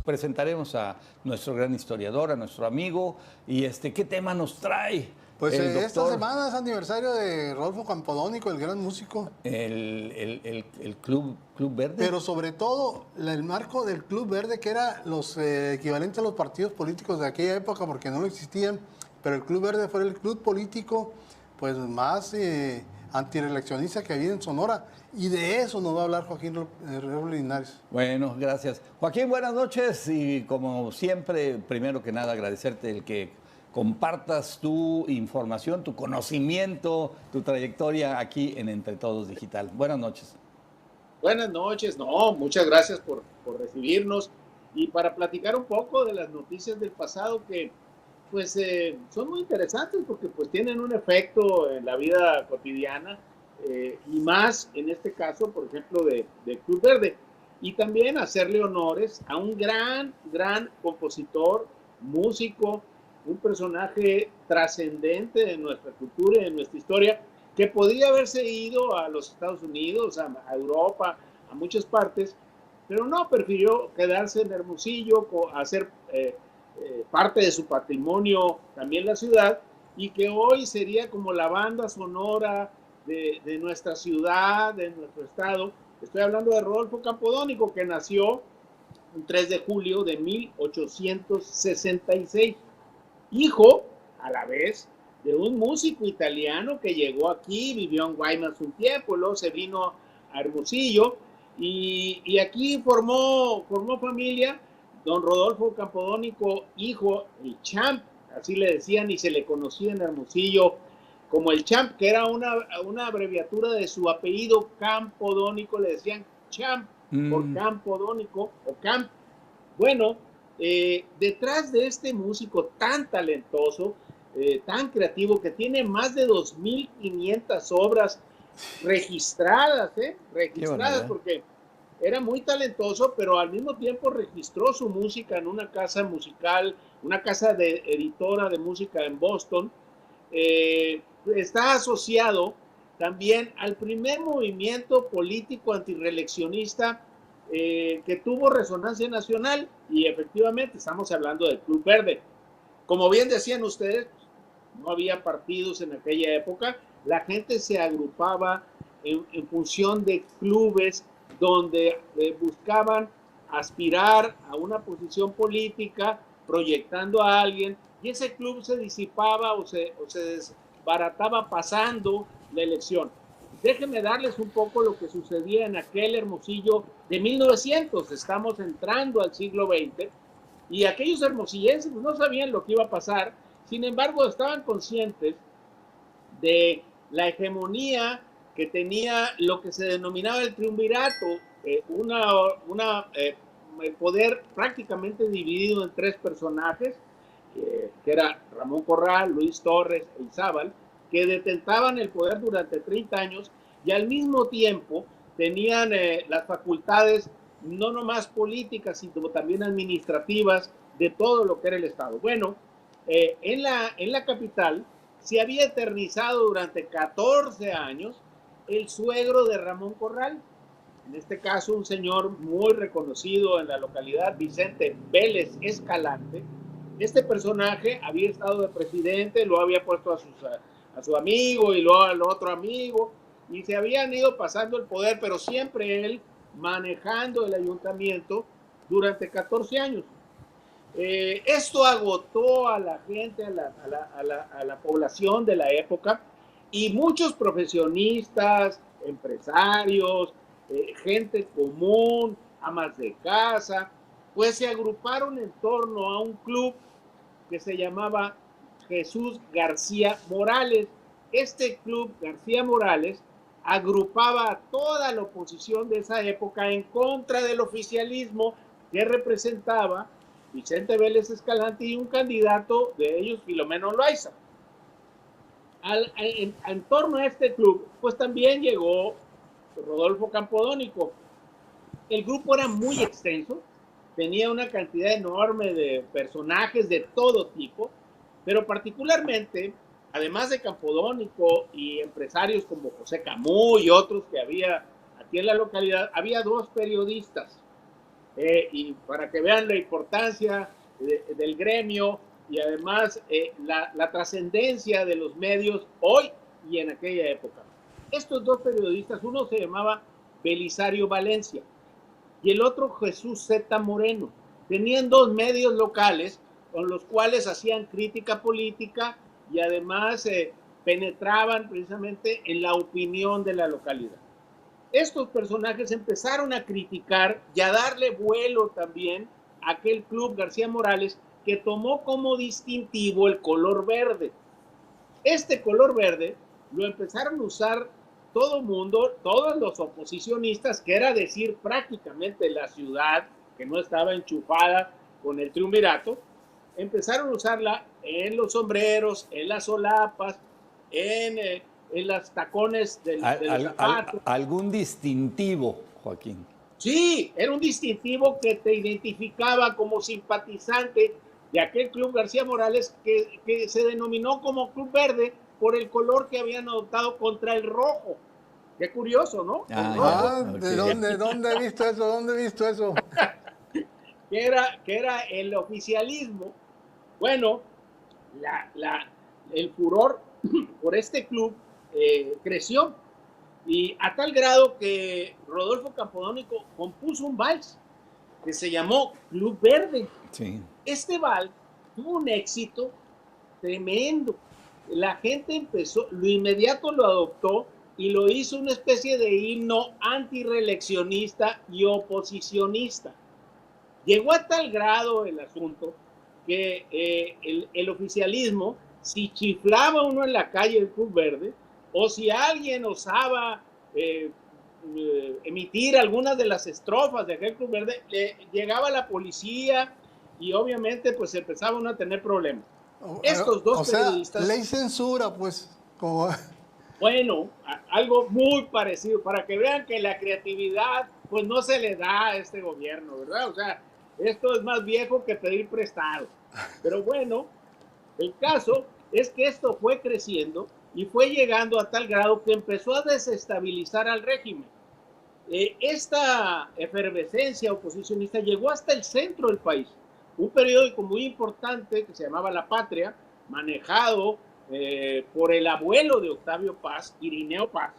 presentaremos a nuestro gran historiador, a nuestro amigo, y ¿qué tema nos trae? Pues El esta doctor, semana es aniversario de Rodolfo Campodónico, el gran músico. el Club Verde. Pero sobre todo el marco del Club Verde, que era los equivalentes a los partidos políticos de aquella época, porque no existían. Pero el Club Verde fue el club político pues más antireeleccionista que había en Sonora. Y de eso nos va a hablar Joaquín Linares. Bueno, gracias. Joaquín, buenas noches. Y como siempre, primero que nada, agradecerte el que compartas tu información, tu conocimiento, tu trayectoria aquí en Entre Todos Digital. Buenas noches. Buenas noches, no, muchas gracias por recibirnos y para platicar un poco de las noticias del pasado que pues son muy interesantes porque pues tienen un efecto en la vida cotidiana y más en este caso, por ejemplo, de Club Verde. Y también hacerle honores a un gran compositor, músico, un personaje trascendente en nuestra cultura y en nuestra historia, que podría haberse ido a los Estados Unidos, a Europa, a muchas partes, pero no, prefirió quedarse en Hermosillo, hacer parte de su patrimonio también la ciudad, y que hoy sería como la banda sonora de nuestra ciudad, de nuestro estado. Estoy hablando de Rodolfo Campodónico, que nació un 3 de julio de 1866, hijo a la vez de un músico italiano que llegó aquí, vivió en Guaymas un tiempo, luego se vino a Hermosillo y aquí formó familia. Don Rodolfo Campodónico, hijo, el Champ, así le decían y se le conocía en Hermosillo como el Champ, que era una abreviatura de su apellido Campodónico, le decían Champ por Campodónico o Camp. Bueno, detrás de este músico tan talentoso, tan creativo, que tiene más de 2.500 obras registradas, porque era muy talentoso, pero al mismo tiempo registró su música en una casa musical, una casa de editora de música en Boston. Está asociado también al primer movimiento político antirreeleccionista que tuvo resonancia nacional, y efectivamente estamos hablando del Club Verde. Como bien decían ustedes, no había partidos en aquella época, la gente se agrupaba en función de clubes donde buscaban aspirar a una posición política, proyectando a alguien, y ese club se disipaba o se desbarataba pasando la elección. Déjenme darles un poco lo que sucedía en aquel Hermosillo de 1900. Estamos entrando al siglo XX y aquellos hermosillenses no sabían lo que iba a pasar, sin embargo estaban conscientes de la hegemonía que tenía lo que se denominaba el triunvirato, el poder prácticamente dividido en tres personajes, que era Ramón Corral, Luis Torres e Izábal, que detentaban el poder durante 30 años y al mismo tiempo tenían las facultades no nomás políticas, sino también administrativas de todo lo que era el Estado. Bueno, en la capital se había eternizado durante 14 años el suegro de Ramón Corral, en este caso un señor muy reconocido en la localidad, Vicente Vélez Escalante. Este personaje había estado de presidente, lo había puesto a su amigo y luego al otro amigo, y se habían ido pasando el poder, pero siempre él manejando el ayuntamiento durante 14 años. Esto agotó a la gente, a la población de la época, y muchos profesionistas, empresarios, gente común, amas de casa, pues se agruparon en torno a un club que se llamaba Jesús García Morales. Este club García Morales agrupaba a toda la oposición de esa época en contra del oficialismo que representaba Vicente Vélez Escalante y un candidato de ellos, Filomeno Loaiza. En torno a este club, pues también llegó Rodolfo Campodónico. El grupo era muy extenso, tenía una cantidad enorme de personajes de todo tipo, pero particularmente, además de Campodónico y empresarios como José Camus y otros que había aquí en la localidad, había dos periodistas. y para que vean la importancia del gremio y además la trascendencia de los medios hoy y en aquella época. Estos dos periodistas, uno se llamaba Belisario Valencia y el otro Jesús Z. Moreno, tenían dos medios locales con los cuales hacían crítica política y además penetraban precisamente en la opinión de la localidad. Estos personajes empezaron a criticar y a darle vuelo también a aquel club García Morales que tomó como distintivo el color verde. Este color verde lo empezaron a usar todo mundo, todos los oposicionistas, que era decir prácticamente la ciudad, que no estaba enchufada con el triunvirato, empezaron a usarla en los sombreros, en las solapas, en los tacones de los zapatos. ¿Algún distintivo, Joaquín? Sí, era un distintivo que te identificaba como simpatizante de aquel club García Morales que se denominó como Club Verde por el color que habían adoptado contra el rojo. Qué curioso, ¿no? ¿De dónde he visto eso? ¿Dónde he visto eso? que era el oficialismo. Bueno, el furor por este club creció y a tal grado que Rodolfo Campodónico compuso un vals que se llamó Club Verde. Sí. Este vals tuvo un éxito tremendo. La gente empezó, lo inmediato lo adoptó y lo hizo una especie de himno antireeleccionista y oposicionista. Llegó a tal grado el asunto que el oficialismo, si chiflaba uno en la calle del Club Verde, o si alguien osaba emitir algunas de las estrofas de aquel Club Verde, llegaba la policía y obviamente pues empezaban a tener problemas. Estos dos periodistas... ley censura, pues. Como... Bueno, algo muy parecido, para que vean que la creatividad pues no se le da a este gobierno, ¿verdad? O sea, esto es más viejo que pedir prestado. Pero bueno, el caso es que esto fue creciendo y fue llegando a tal grado que empezó a desestabilizar al régimen. Esta efervescencia oposicionista llegó hasta el centro del país. Un periódico muy importante que se llamaba La Patria, manejado por el abuelo de Octavio Paz, Irineo Paz,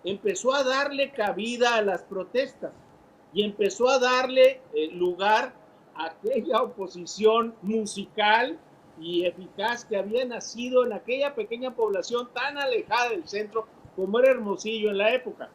empezó a darle cabida a las protestas y empezó a darle lugar a aquella oposición musical y eficaz que había nacido en aquella pequeña población tan alejada del centro como era Hermosillo en la época.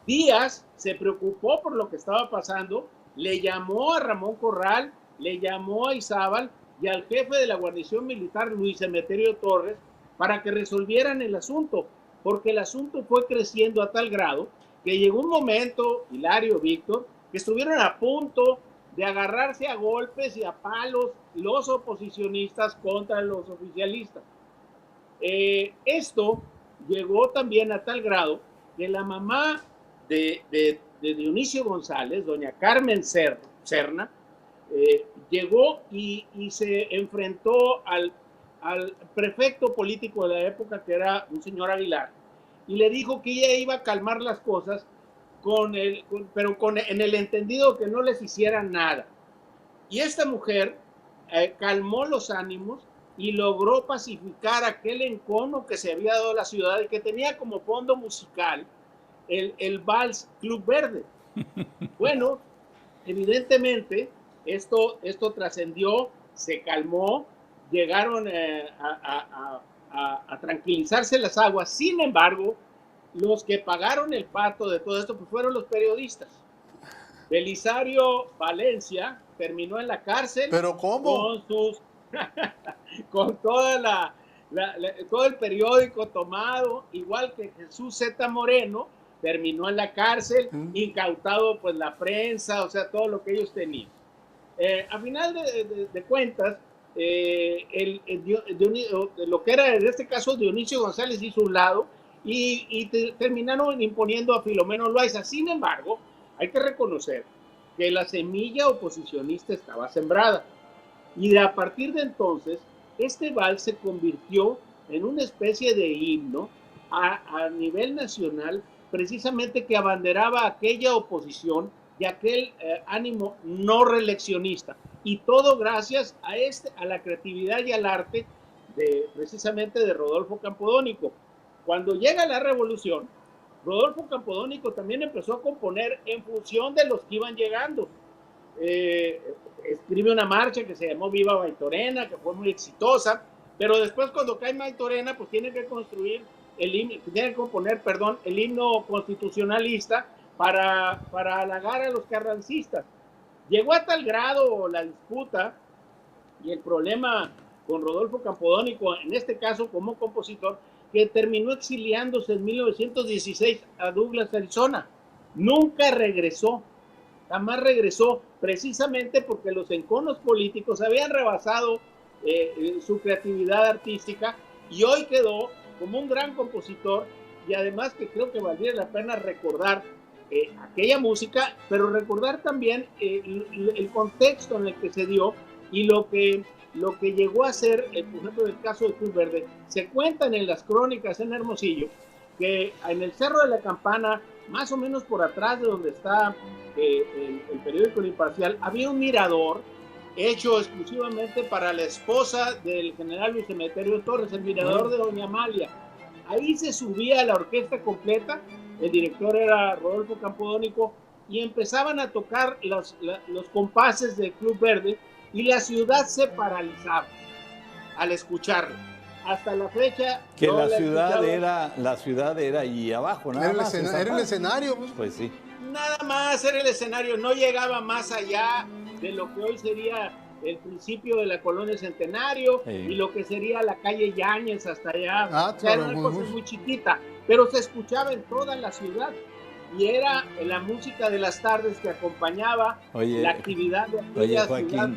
Díaz se preocupó por lo que estaba pasando, le llamó a Ramón Corral, le llamó a Izábal y al jefe de la guarnición militar, Luis Emeterio Torres, para que resolvieran el asunto, porque el asunto fue creciendo a tal grado que llegó un momento, Hilario, Víctor, que estuvieron a punto de agarrarse a golpes y a palos los oposicionistas contra los oficialistas. Esto llegó también a tal grado que la mamá de Dionisio González, doña Carmen Serna, llegó y se enfrentó al prefecto político de la época, que era un señor Aguilar, y le dijo que ella iba a calmar las cosas en el entendido que no les hicieran nada. Y esta mujer calmó los ánimos y logró pacificar aquel encono que se había dado a la ciudad y que tenía como fondo musical el vals Club Verde. Bueno, evidentemente esto trascendió, se calmó, llegaron a tranquilizarse las aguas. Sin embargo, los que pagaron el pato de todo esto pues fueron los periodistas. Belisario Valencia terminó en la cárcel. ¿Pero cómo? Con toda todo el periódico tomado, igual que Jesús Z. Moreno, terminó en la cárcel, incautado pues la prensa, o sea, todo lo que ellos tenían. A final de cuentas, lo que era en este caso Dionisio González hizo un lado y terminaron imponiendo a Filomeno Loaiza. Sin embargo, hay que reconocer que la semilla oposicionista estaba sembrada y a partir de entonces este vals se convirtió en una especie de himno a nivel nacional, precisamente que abanderaba aquella oposición de aquel ánimo no reeleccionista. Y todo gracias a la creatividad y al arte precisamente de Rodolfo Campodónico. Cuando llega la revolución, Rodolfo Campodónico también empezó a componer en función de los que iban llegando. Escribe una marcha que se llamó Viva Maytorena, que fue muy exitosa, pero después cuando cae Maytorena, pues tiene que componer el himno constitucionalista para halagar a los carrancistas. Llegó a tal grado la disputa y el problema con Rodolfo Campodónico, en este caso como compositor, que terminó exiliándose en 1916 a Douglas, Arizona. Nunca regresó, jamás regresó, precisamente porque los enconos políticos habían rebasado su creatividad artística, y hoy quedó como un gran compositor. Y además que creo que valdría la pena recordar aquella música, pero recordar también el contexto en el que se dio y lo que llegó a ser, por ejemplo, en el caso de Club Verde. Se cuentan en las crónicas en Hermosillo que en el Cerro de la Campana, más o menos por atrás de donde está el periódico El Imparcial, había un mirador hecho exclusivamente para la esposa del general Luis Emeterio Torres, el mirador de Doña Amalia. Ahí se subía la orquesta completa, el director era Rodolfo Campodónico, y empezaban a tocar los compases del Club Verde, y la ciudad se paralizaba al escucharlo. Hasta la fecha que no la ciudad era ahí abajo, nada más. Era el escenario. Pues sí. Nada más era el escenario, no llegaba más allá de lo que hoy sería el principio de la colonia Centenario, sí, y lo que sería la calle Yáñez hasta allá. O sea, era una cosa muy chiquita, pero se escuchaba en toda la ciudad. Y era la música de las tardes que acompañaba la actividad de aquella ciudad.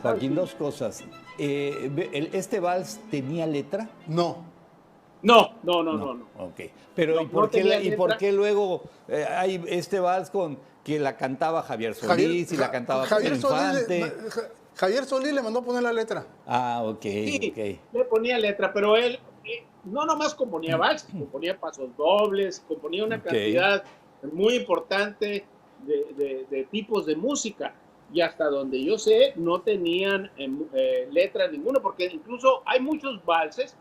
Joaquín, dos cosas. ¿Este vals tenía letra? No. Ok. Pero ¿por qué luego hay este vals con que la cantaba Javier Solís y la cantaba Javier Infante? Javier Solís le mandó poner la letra. Ah, ok. Sí, okay. Le ponía letra, pero él no nomás componía vals, componía pasos dobles, componía una cantidad muy importante de tipos de música, y hasta donde yo sé no tenían letra ninguna, porque incluso hay muchos valses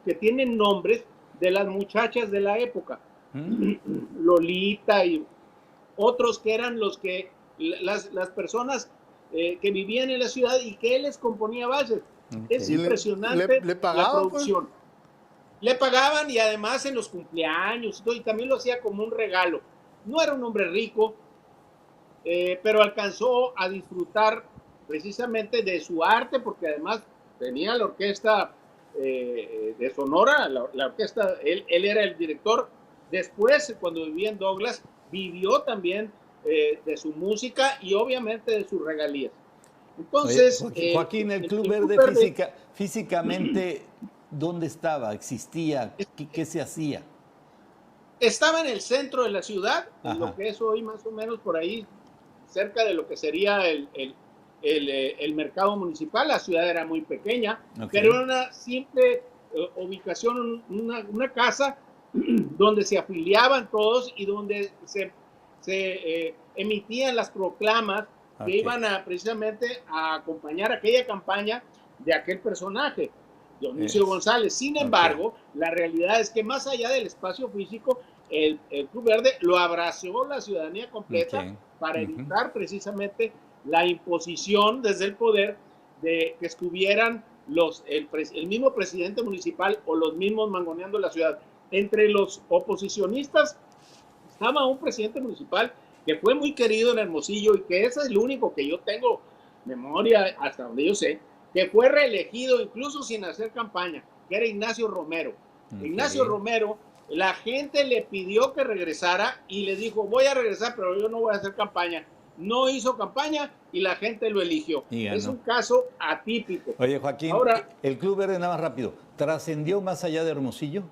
que tienen nombres de las muchachas de la época, Lolita y otros que eran las personas que vivían en la ciudad y que él les componía valses. Es impresionante ¿Le pagaban, la producción. Pues? Le pagaban, y además en los cumpleaños, y también lo hacía como un regalo. No era un hombre rico, pero alcanzó a disfrutar precisamente de su arte, porque además tenía la orquesta de Sonora, la orquesta, él era el director. Después, cuando vivía en Douglas, vivió también de su música y obviamente de sus regalías. Entonces, Joaquín, el Club Verde físicamente, ¿dónde estaba? ¿Existía? ¿Qué se hacía? Estaba en el centro de la ciudad, en lo que es hoy más o menos por ahí, cerca de lo que sería el mercado municipal. La ciudad era muy pequeña, pero era una simple ubicación, una casa donde se afiliaban todos y donde se emitían las proclamas que iban precisamente a acompañar aquella campaña de aquel personaje, Dionisio González. Sin embargo, la realidad es que más allá del espacio físico, el Club Verde lo abrazó la ciudadanía completa para evitar precisamente la imposición desde el poder de que estuvieran el mismo presidente municipal o los mismos mangoneando la ciudad. Entre los oposicionistas estaba un presidente municipal que fue muy querido en Hermosillo, y que ese es el único que yo tengo memoria, hasta donde yo sé, que fue reelegido incluso sin hacer campaña, que era Ignacio Romero. Ignacio Romero, la gente le pidió que regresara y le dijo: voy a regresar, pero yo no voy a hacer campaña. No hizo campaña y la gente lo eligió. Es un caso atípico. Oye, Joaquín, ahora, el Club Verde, nada más rápido, ¿trascendió más allá de Hermosillo?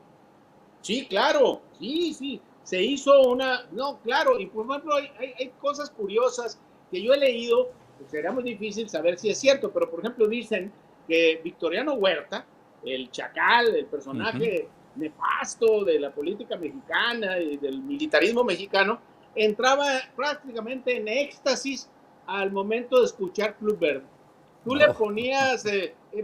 Sí, claro, sí. Se hizo claro, y por ejemplo hay cosas curiosas que yo he leído, pues será muy difícil saber si es cierto, pero por ejemplo dicen que Victoriano Huerta, el chacal, el personaje nefasto de la política mexicana y del militarismo mexicano, entraba prácticamente en éxtasis al momento de escuchar Club Verde. Tú le ponías,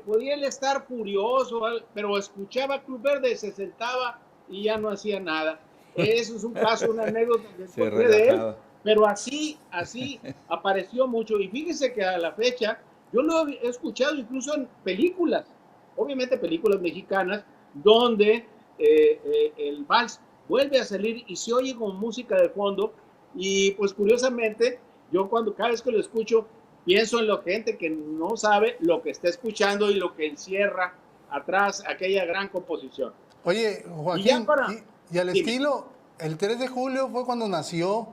podía él estar furioso, pero escuchaba Club Verde, se sentaba y ya no hacía nada. Eso es un caso, una anécdota que encontré de él, pero así apareció mucho. Y fíjese que a la fecha, yo lo he escuchado incluso en películas, obviamente películas mexicanas, donde el vals vuelve a salir y se oye como música de fondo. Y pues curiosamente, yo cada vez que lo escucho, pienso en la gente que no sabe lo que está escuchando y lo que encierra atrás aquella gran composición. Oye, Joaquín, y al estilo, el 3 de julio fue cuando nació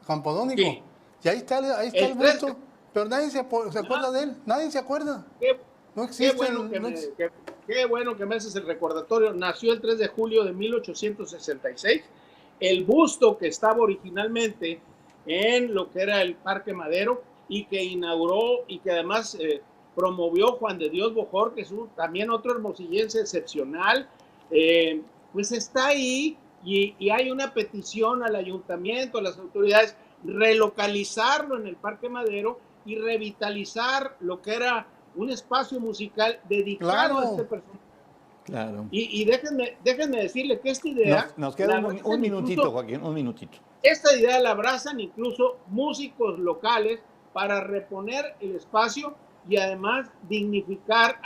Campodónico. Sí. Y ahí está el busto, pero nadie se acuerda de él, nadie se acuerda. No existe. Qué bueno que me haces el recordatorio. Nació el 3 de julio de 1866. El busto que estaba originalmente en lo que era el Parque Madero y que inauguró y que además promovió Juan de Dios Bojor, que es también otro hermosillense excepcional, pues está ahí y hay una petición al ayuntamiento, a las autoridades, relocalizarlo en el Parque Madero y revitalizar lo que era un espacio musical dedicado a este personaje. Claro. Y déjenme decirle que esta idea... Nos queda un minutito, Joaquín, un minutito. Esta idea la abrazan incluso músicos locales para reponer el espacio y además dignificar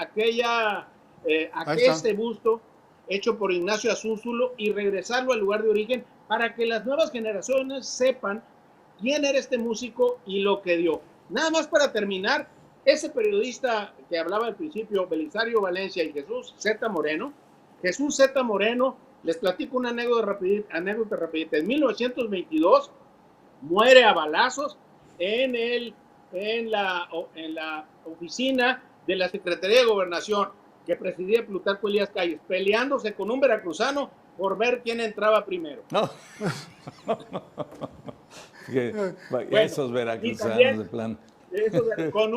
este busto hecho por Ignacio Azúzulo y regresarlo al lugar de origen para que las nuevas generaciones sepan quién era este músico y lo que dio. Nada más para terminar, ese periodista que hablaba al principio, Belisario Valencia y Jesús Z. Moreno, les platico una anécdota rapidita. En 1922 muere a balazos en la oficina de la Secretaría de Gobernación que presidía Plutarco Elías Calles, peleándose con un veracruzano por ver quién entraba primero. No. Esos veracruzanos de plan. Con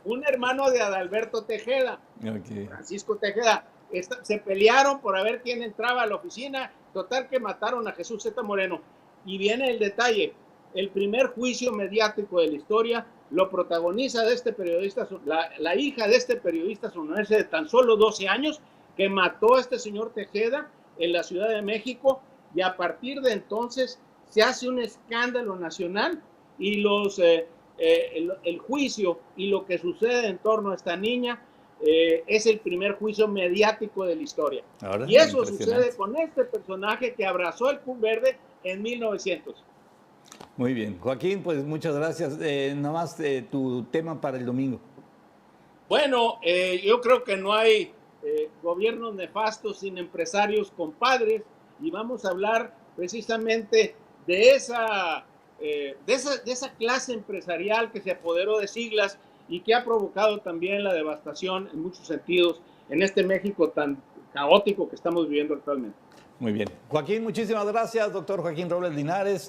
un hermano de Adalberto Tejeda, Francisco Tejeda. Se pelearon por ver quién entraba a la oficina. Total que mataron a Jesús Z. Moreno. Y viene el detalle. El primer juicio mediático de la historia lo protagoniza de este periodista, la hija de este periodista sonorense de tan solo 12 años, que mató a este señor Tejeda en la Ciudad de México, y a partir de entonces se hace un escándalo nacional y el juicio y lo que sucede en torno a esta niña es el primer juicio mediático de la historia. Y eso sucede con este personaje que abrazó el Club Verde en 1900. Muy bien. Joaquín, pues muchas gracias. Nada más tu tema para el domingo. Bueno, yo creo que no hay gobiernos nefastos sin empresarios compadres, y vamos a hablar precisamente de esa clase empresarial que se apoderó de siglas y que ha provocado también la devastación en muchos sentidos en este México tan caótico que estamos viviendo actualmente. Muy bien. Joaquín, muchísimas gracias, doctor Joaquín Robles Linares.